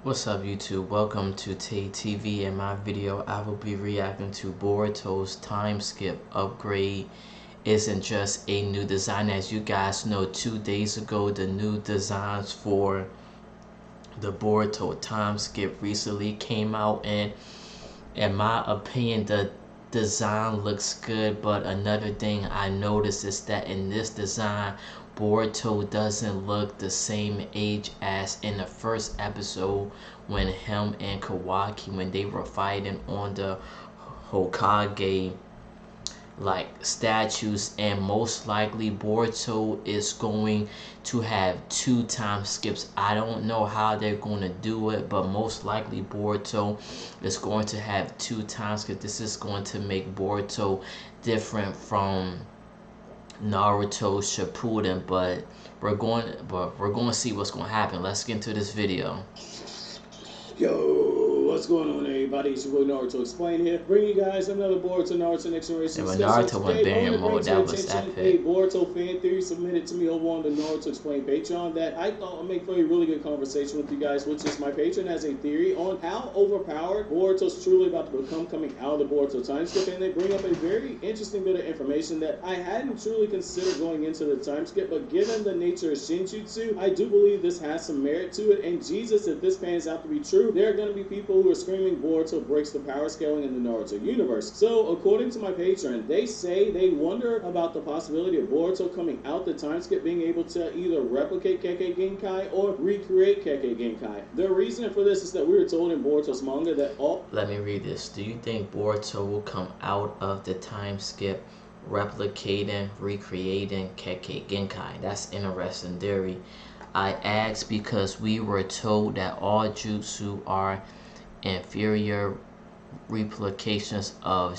What's up YouTube? Welcome to Tay TV. In my video I will be reacting to Boruto's time skip upgrade. Isn't just a new design. As you guys know, 2 days ago the new designs for the Boruto time skip recently came out, and in my opinion the design looks good. But another thing I noticed is that in this design Boruto doesn't look the same age as in the first episode when him and Kawaki, when they were fighting on the Hokage like statues. And most likely Boruto is going to have 2 time skips. I don't know how they're going to do it, but most likely Boruto is going to have 2 time skips. This is going to make Boruto different from Naruto Shippuden, but we're going to see what's going to happen. Let's get into this video. Yo, what's going on, everybody? It's your boy Naruto Explain here, bringing you guys another Boruto Naruto Next Generation. And when Naruto went barrier mode, that was epic. A Boruto fan theory submitted to me over on the Naruto Explain Patreon that I thought would make for a really good conversation with you guys, which is my patron has a theory on how overpowered Boruto's truly about to become coming out of the Boruto time skip, and they bring up a very interesting bit of information that I hadn't truly considered going into the time skip, but given the nature of Shinjutsu, I do believe this has some merit to it. And Jesus, if this pans out to be true, there are going to be people who are screaming Boruto breaks the power scaling in the Naruto universe. So according to my patron, they say they wonder about the possibility of Boruto coming out the time skip being able to either replicate Kekkei Genkai or recreate Kekkei Genkai. The reason for this is that we were told in Boruto's manga that all... Let me read this. Do you think Boruto will come out of the time skip replicating, recreating Kekkei Genkai? That's interesting theory. I asked because we were told that all jutsu are inferior replications of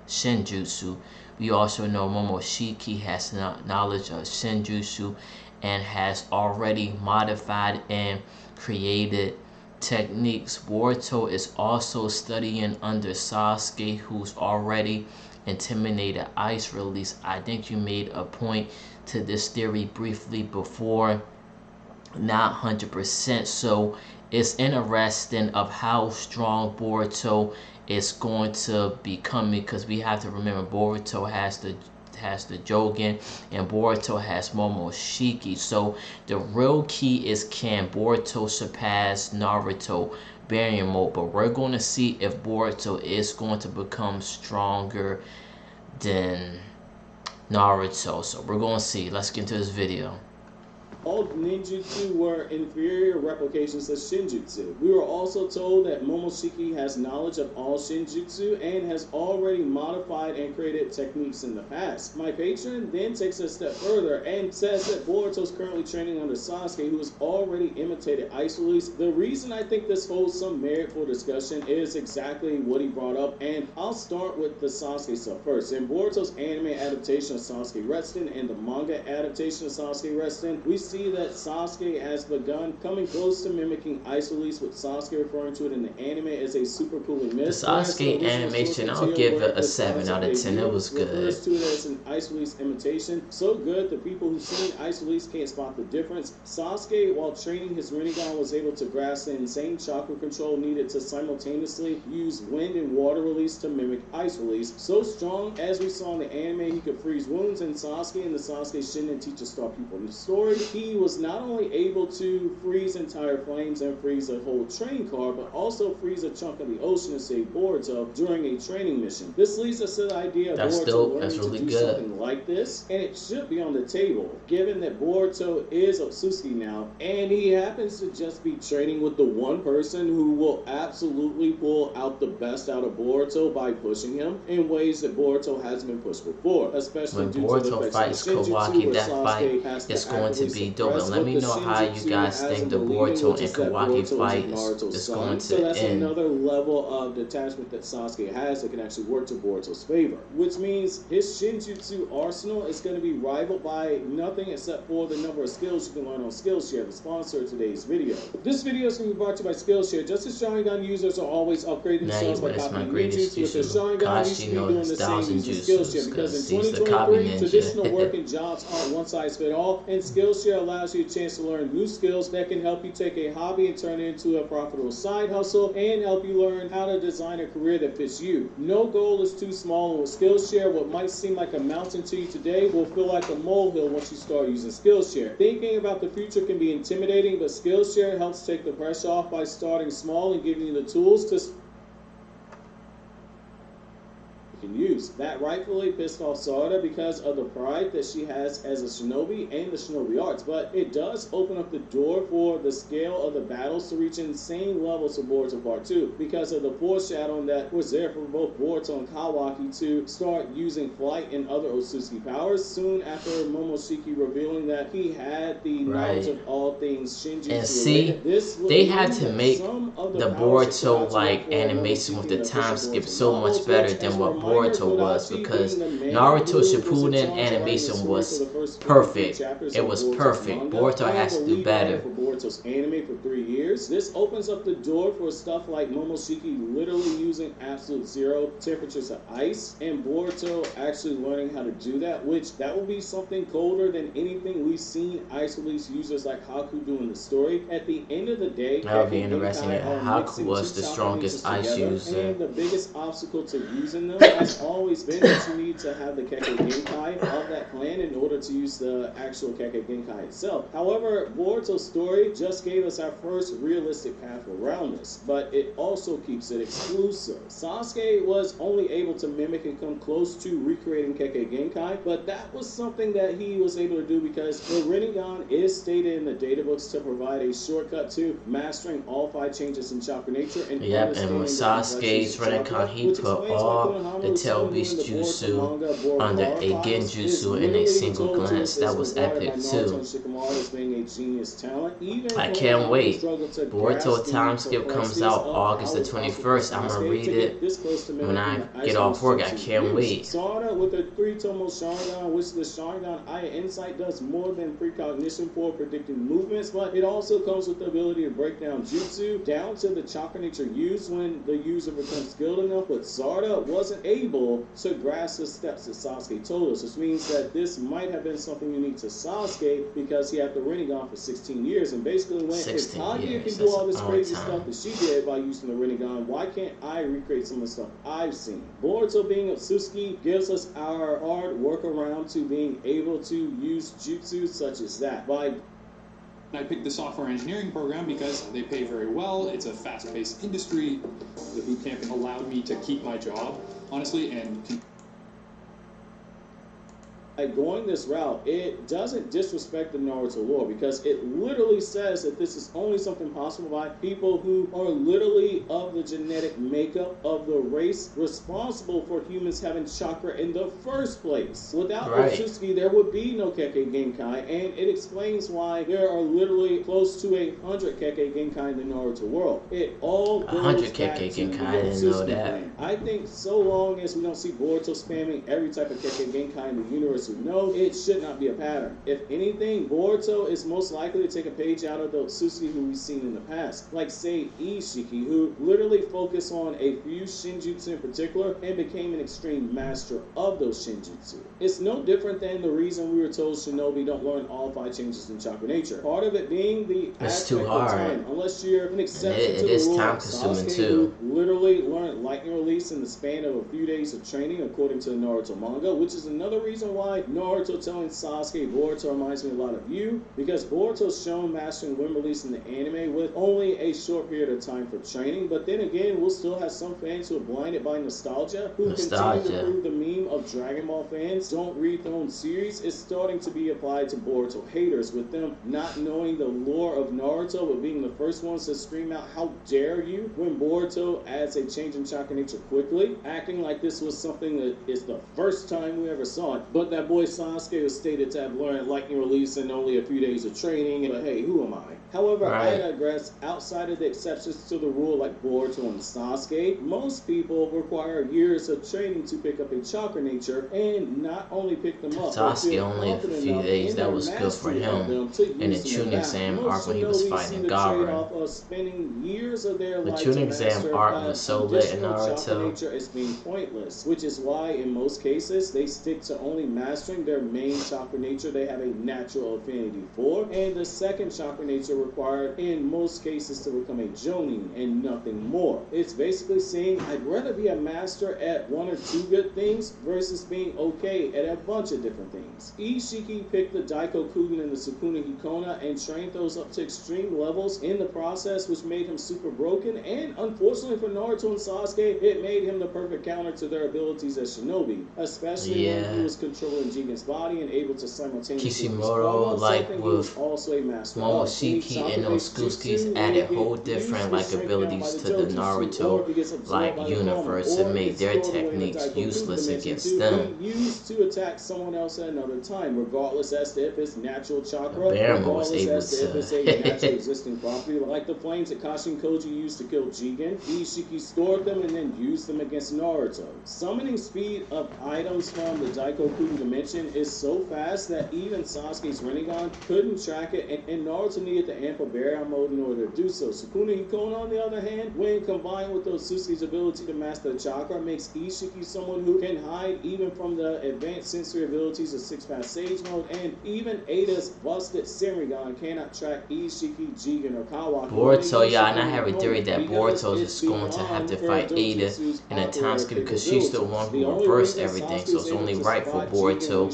Shinjutsu. We also know Momoshiki has knowledge of Shinjutsu and has already modified and created techniques. Boruto is also studying under Sasuke, who's already intimidated ice release. I think you made a point to this theory briefly before. Not 100%, so it's interesting of how strong Boruto is going to become, because we have to remember Boruto has the Jogen and Boruto has Momoshiki. So the real key is, can Boruto surpass Naruto barrier mode? But we're going to see if Boruto is going to become stronger than Naruto. So we're going to see. Let's get into this video. All ninjutsu were inferior replications of Shinjutsu. We were also told that Momoshiki has knowledge of all Shinjutsu and has already modified and created techniques in the past. My patron then takes a step further and says that Boruto is currently training under Sasuke, who has already imitated ice release. The reason I think this holds some merit for discussion is exactly what he brought up, and I'll start with the Sasuke stuff first. In Boruto's anime adaptation of Sasuke Restin and the manga adaptation of Sasuke Restin, we see that Sasuke has begun coming close to mimicking ice release, with Sasuke referring to it in the anime as a super cooling mist. The Sasuke animation, I'll give it a 7 out of 10. It was good. Refers to it as an ice release imitation. So good, the people who've seen ice release can't spot the difference. Sasuke, while training his Rinnegan, was able to grasp the insane chakra control needed to simultaneously use wind and water release to mimic ice release. So strong, as we saw in the anime, he could freeze wounds, and Sasuke and the Sasuke Shinen teacher star people in the story, he was not only able to freeze entire flames and freeze a whole train car, but also freeze a chunk of the ocean to save Boruto during a training mission. This leads us to the idea of Boruto learning to do something like this, and it should be on the table, given that Boruto is Otsutsuki now, and he happens to just be training with the one person who will absolutely pull out the best out of Boruto by pushing him in ways that Boruto hasn't been pushed before, especially when due Boruto to the fights Shinjutsu, Kawaki, that fight is going to be dope. And let me know how you guys think the Boruto and Kawaki fight is going to end. So that's end. another level of detachment that Sasuke has that can actually work to Boruto's favor, which means his Shinjutsu arsenal is going to be rivaled by nothing except for the number of skills you can learn on Skillshare, the sponsor of today's video. This video is going to be brought to you by Skillshare. Just as Sharingan users are always upgrading themselves by copying ninjutsu, with the Sharingan, you should be doing the same using Skillshare, because in 2023, traditional work and jobs aren't one size fit all, and Skillshare allows you a chance to learn new skills that can help you take a hobby and turn it into a profitable side hustle and help you learn how to design a career that fits you. No goal is too small, and with Skillshare, what might seem like a mountain to you today will feel like a molehill once you start using Skillshare. Thinking about the future can be intimidating, but Skillshare helps take the pressure off by starting small and giving you the tools to can use. That rightfully pissed off Sarda because of the pride that she has as a shinobi and the shinobi arts, but it does open up the door for the scale of the battles to reach insane levels of Boruto Part 2 because of the foreshadowing that was there for both Boruto and Kawaki to start using flight and other Otsutsuki powers soon after Momoshiki revealing that he had the knowledge of all things Shinjutsu and see, related. they had to make the Boruto like animation with the time skip so much better than what Boruto was, because Naruto Shippuden animation was perfect. It was perfect. Boruto has to do better. For Boruto's anime for 3 years. This opens up the door for stuff like Momoshiki literally using absolute zero temperatures of ice, and Boruto actually learning how to do that, which that will be something colder than anything we've seen Ice Release users like Haku do in the story. At the end of the day, that would be interesting. Haku was the strongest ice user, and the biggest obstacle to using them has always been that you need to have the Kekkei Genkai of that clan in order to use the actual Kekkei Genkai itself. However, Boruto's story just gave us our first realistic path around this, but it also keeps it exclusive. Sasuke was only able to mimic and come close to recreating Kekkei Genkai, but that was something that he was able to do because the Rinnegan is stated in the databooks to provide a shortcut to mastering all 5 changes in chakra nature and and with Sasuke's Rinnegan, he put all the tail beast jutsu under a genjutsu in a single glance. That was epic too. I can't wait. Boruto time skip comes out August the 21st. I'm gonna read it when I get off work. I can't wait. Sarda with a 3-tomo Sharingan, which the Sharingan Eye Insight does more than precognition for predicting movements, but it also comes with the ability to break down jutsu down to the chakra nature used when the user becomes skilled enough, but Sarda wasn't able to grasp the steps that Sasuke told us, which means that this might have been something unique to Sasuke because he had the Rinnegan for 16 years, and basically went, if Kaguya can do all this crazy stuff that she did by using the Rinnegan, why can't I recreate some of the stuff I've seen? Boruto being Otsutsuki gives us our hard workaround to being able to use jutsu such as that. I picked the software engineering program because they pay very well. It's a fast-paced industry. The boot camp allowed me to keep my job, honestly, and going this route, it doesn't disrespect the Naruto lore because it literally says that this is only something possible by people who are literally of the genetic makeup of the race responsible for humans having chakra in the first place. Without Otsutsuki, there would be no Kekkei Genkai, and it explains why there are literally close to 100 Kekkei Genkai in the Naruto world. It all goes 100 back Kekkei to Genkai, the I didn't know Otsutsuki that. plan. I think so long as we don't see Boruto spamming every type of Kekkei Genkai in the universe, no, it should not be a pattern. If anything, Boruto is most likely to take a page out of the Otsutsuki who we've seen in the past, like say Ishiki, who literally focused on a few Shinjutsu in particular and became an extreme master of those Shinjutsu. It's no different than the reason we were told Shinobi don't learn all 5 changes in chakra nature. Part of it being the it's too hard. Time, unless you're an exception it to the is rule. time consuming Sasuke, too. who literally learned lightning release in the span of a few days of training, according to the Naruto manga, which is another reason why Naruto telling Sasuke Boruto reminds me a lot of you, because Boruto's shown mastering wind release in the anime with only a short period of time for training, but then again, we'll still have some fans who are blinded by nostalgia, who continue to prove the meme of Dragon Ball fans don't read their own series is starting to be applied to Boruto haters, with them not knowing the lore of Naruto, but being the first ones to scream out, how dare you, when Boruto adds a change in chakra nature quickly, acting like this was something that is the first time we ever saw it. But that boy Sasuke was stated to have learned lightning release in only a few days of training, but hey, who am I? However, I digress. Outside of the exceptions to the rule like Boruto and Sasuke, most people require years of training to pick up a chakra nature, and not only pick them up, Sasuke only a few days. That was good for him in the Chunin exam arc when he was fighting Gaara. The Chunin exam arc was so lit in Naruto. Nature is being pointless, which is why in most cases they stick to only mastering mastering their main chakra nature they have a natural affinity for, and the second chakra nature required in most cases to become a Jonin and nothing more. It's basically saying I'd rather be a master at one or two good things versus being okay at a bunch of different things. Ishiki picked the Daikokugen and the Sukuna Hikona and trained those up to extreme levels in the process, which made him super broken, and unfortunately for Naruto and Sasuke, it made him the perfect counter to their abilities as shinobi, especially when he was controlling Jigen's body and able to simultaneously Kishimoto, like with also a master Momoshiki and those Skuskis, added whole different like abilities to the Naruto like universe and made their techniques useless against them. Used to attack someone else at another time, regardless as to if it's natural chakra, Barama was regardless able as to if it's a to natural existing property, like the flames that Kashin Koji used to kill Jigen. Ishiki stored them and then used them against Naruto. Summoning speed of items from the Daikokugen dimension is so fast that even Sasuke's Rinnegan couldn't track it, and Naruto needed the ample barrier mode in order to do so. Sukuna Hikona, on the other hand, when combined with Otsutsuki's ability to master the chakra, makes Ishiki someone who can hide even from the advanced sensory abilities of 6-pass Sage mode, and even Ada's busted Senrigan cannot track Ishiki, Jigen, or Kawaki. Boruto, yeah, and I have a theory that Boruto is going to have to fight Ada in a time skip because she's the one who reversed everything, so it's only right for Boruto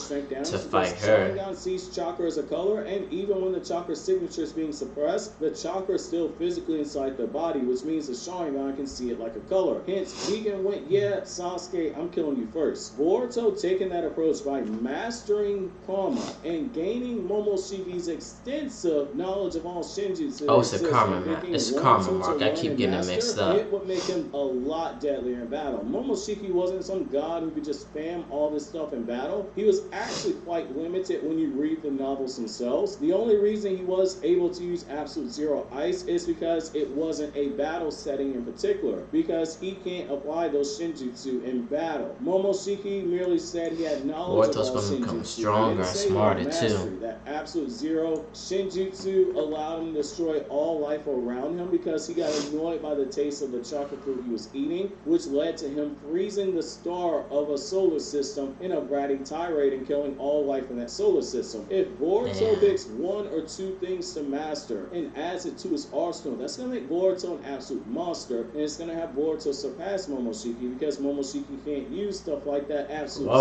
to fight her. Sharingan sees chakra as a color, and even when the chakra signature is being suppressed, the chakra is still physically inside the body, which means the Sharingan can see it like a color. Hence, Jigen went, yeah, Sasuke, I'm killing you first. Boruto taking that approach by mastering karma and gaining Momoshiki's extensive knowledge of all Shinjutsu. Oh, it's a karma, it's karma, Mark. I keep getting it mixed up. It would make him a lot deadlier in battle. Momoshiki wasn't some god who could just spam all this stuff in battle. He was actually quite limited when you read the novels themselves. The only reason he was able to use Absolute Zero Ice is because it wasn't a battle setting in particular, because he can't apply those Shinjutsu in battle. Momoshiki merely said he had knowledge of all Boruto's gonna become Shinjutsu. stronger and smarter too. That Absolute Zero Shinjutsu allowed him to destroy all life around him because he got annoyed by the taste of the chocolate fruit he was eating, which led to him freezing the star of a solar system in a bratty tirade and killing all life in that solar system. If Boruto picks one or two things to master and adds it to his arsenal, that's going to make Boruto an absolute monster, and it's going to have Boruto surpass Momoshiki because Momoshiki can't use stuff like that Absolute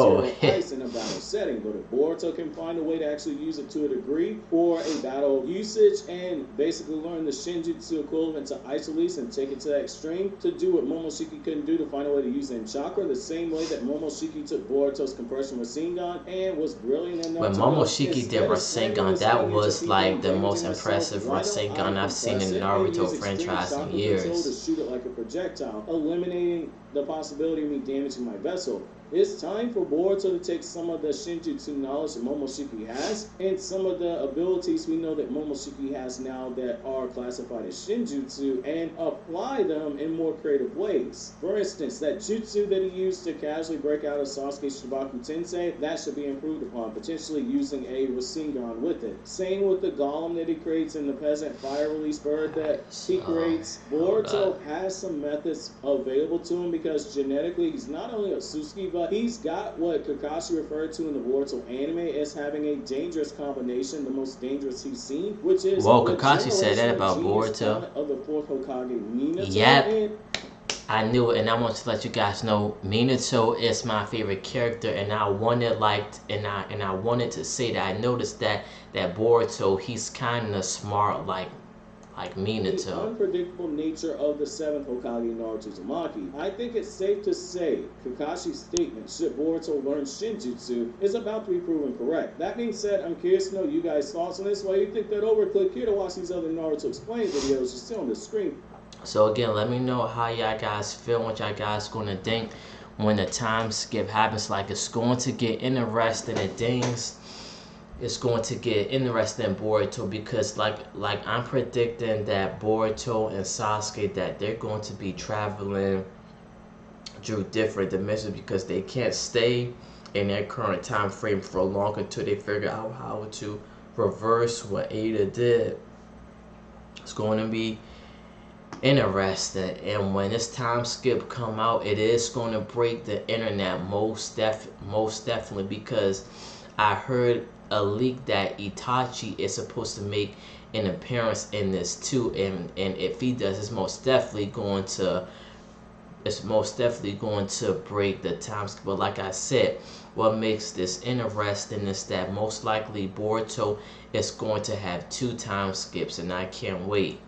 Zero Ice in a battle setting. But if Boruto can find a way to actually use it to a degree for a battle usage and basically learn the Shinjutsu equivalent to Isolese and take it to that extreme to do what Momoshiki couldn't do, to find a way to use it in chakra, the same way that Momoshiki took Boruto's compression Rasengan and was brilliant enough when Momoshiki did Rasengan, that was like the most impressive Rasengan I've seen in the Naruto franchise in years. To shoot it like a projectile, eliminating the possibility of me damaging my vessel. It's time for Boruto to take some of the Shinjutsu knowledge that Momoshiki has and some of the abilities we know that Momoshiki has now that are classified as Shinjutsu and apply them in more creative ways. For instance, that jutsu that he used to casually break out of Sasuke's Shibaku Tensei, that should be improved upon, potentially using a Rasengan with it. Same with the golem that he creates in the peasant fire release bird that he creates. Boruto has some methods available to him because genetically he's not only a Otsutsuki, but he's got what Kakashi referred to in the Boruto anime as having a dangerous combination, the most dangerous he's seen, which is Kakashi said that about Boruto. Of the fourth Hokage, Minato. Yep. I knew it, and I want to let you guys know Minato is my favorite character, and I wanted I wanted to say that I noticed that Boruto, he's kind of smart like Minato. The unpredictable nature of the seventh Hokage, Naruto Uzumaki. I think it's safe to say Kakashi's statement, should Boruto learn Shinjutsu, is about to be proven correct. That being said, I'm curious to know you guys' thoughts on this. Why you think that over? Click here to watch these other Naruto Explained videos. You're still on the screen. So again, let me know how y'all guys feel, what y'all guys gonna think when the time skip happens. Like, it's going to get interesting in things. It's going to get interesting in Boruto because like I'm predicting that Boruto and Sasuke, that they're going to be traveling through different dimensions because they can't stay in their current time frame for long until they figure out how to reverse what Ada did. It's going to be interested. And when this time skip come out, it is going to break the internet most definitely, because I heard a leak that Itachi is supposed to make an appearance in this too, and if he does, it's most definitely going to break the time skip. But like I said, what makes this interesting is that most likely Boruto is going to have 2 time skips, and I can't wait.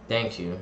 Thank you.